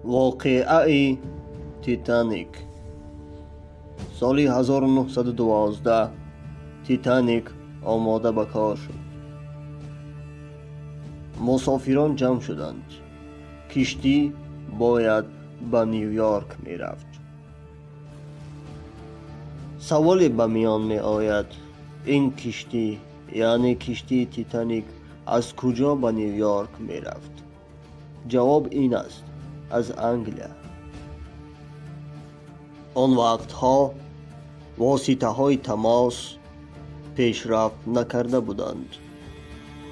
واقعه تیتانیک. سال 1912 تیتانیک آماده به کار شد. مسافران جمع شدند. کشتی باید به نیویورک می رفت. سوالی به میان می آید: این کشتی یعنی کشتی تیتانیک از کجا به نیویورک می رفت؟ جواب این است: از انگلیا. آن وقتها واسطه های تماس پیشرفت نکرده بودند.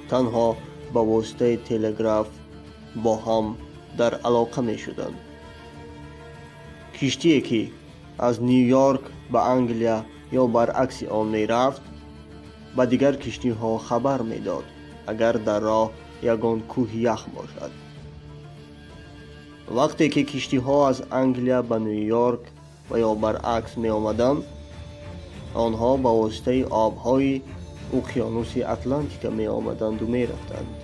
تنها با واسطه تلگراف با هم در علاقه می شدند. کشتی که از نیویورک به انگلیا یا برعکس آن می رفت به دیگر کشتی ها خبر می داد اگر در راه یگان کوه یخ باشد. وقتی که کشتی ها از انگلیا به نیویورک و یا برعکس می آمدند، آنها با واسطه آبهای اقیانوس اتلانتیک می آمدند و می رفتند.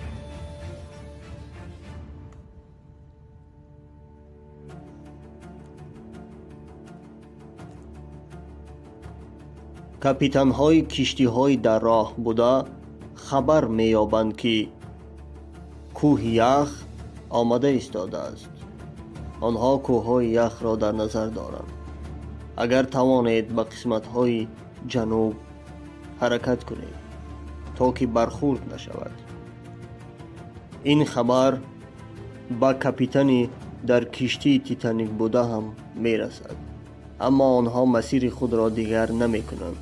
کاپیتان های کشتی های در راه بوده خبر می یابند که کوه یخ آمده ایستاده است. آنها کوه های یخ را در نظر دارند. اگر توانید به قسمت های جنوب حرکت کنید تا که برخورد نشود. این خبر با کاپیتانی در کشتی تیتانیک بوده هم می رسد. اما آنها مسیر خود را دیگر نمی کنند.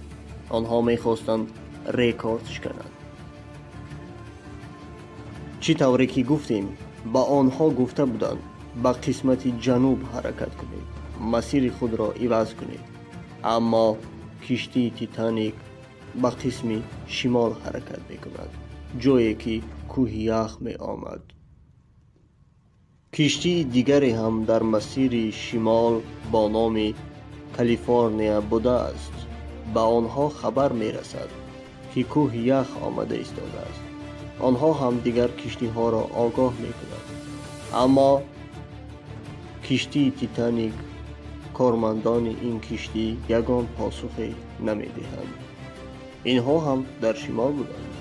آنها می خواستند ریکاردش کنند. چی طوری که گفتیم با آنها گفته بودند با قسمت جنوب حرکت کنید، مسیر خود را عوض کنید. اما کشتی تیتانیک با قسم شمال حرکت می کند، جایی که کوه یخ می آمد. کشتی دیگری هم در مسیر شمال با نام کالیفرنیا بوده است. به آنها خبر می رسد که کوه یخ آمده ایستاده است. آنها هم دیگر کشتی ها را آگاه می کنند. اما کشتی تیتانیک کارمندان این کشتی یگان پاسخی نمی دهند. اینها هم در شمال بودند.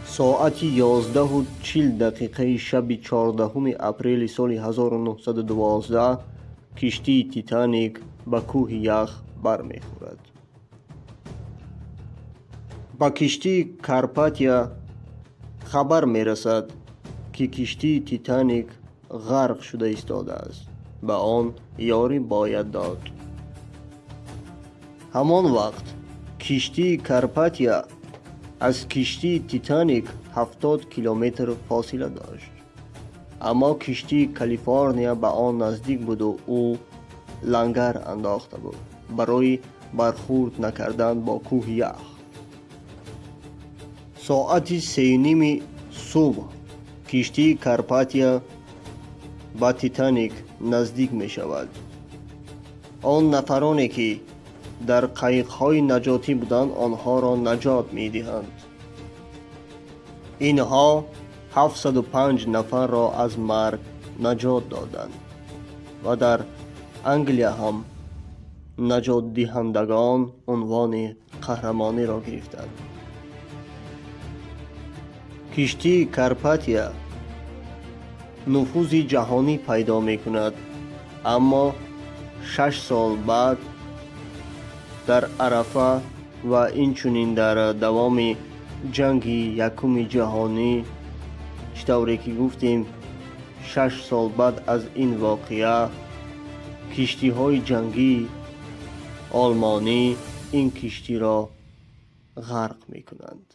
ساعت 11:40 شب 14 اپریل سال 1912 کشتی تیتانیک به کوه یخ برمیخورد. با کشتی کارپاتیا خبر می رسد که کشتی تیتانیک غرق شده ایستاده است. به آن یاری باید داد. همان وقت کشتی کارپاتیا از کشتی تیتانیک 70 کیلومتر فاصله داشت. اما کشتی کالیفرنیا به آن نزدیک بود و او لنگر انداخته بود برای برخورد نکردن با کوه یخ. ساعت 3:30 صبح کشتی کارپاتیا با تیتانیک نزدیک می شود. آن نفرانی که در قایق‌های نجاتی بودند آنها را نجات می دهند. اینها 705 نفر را از مرگ نجات دادند و در انگلیا هم نجات دهندگان عنوان قهرمانی را گرفتند. کشتی کارپاتیا نفوذ جهانی پیدا می کند. اما 6 سال بعد در عرفه و اینچنین در دوام جنگ یکم جهانی، چطوری که گفتیم 6 سال بعد از این واقعه کشتی های جنگی آلمانی این کشتی را غرق می کنند.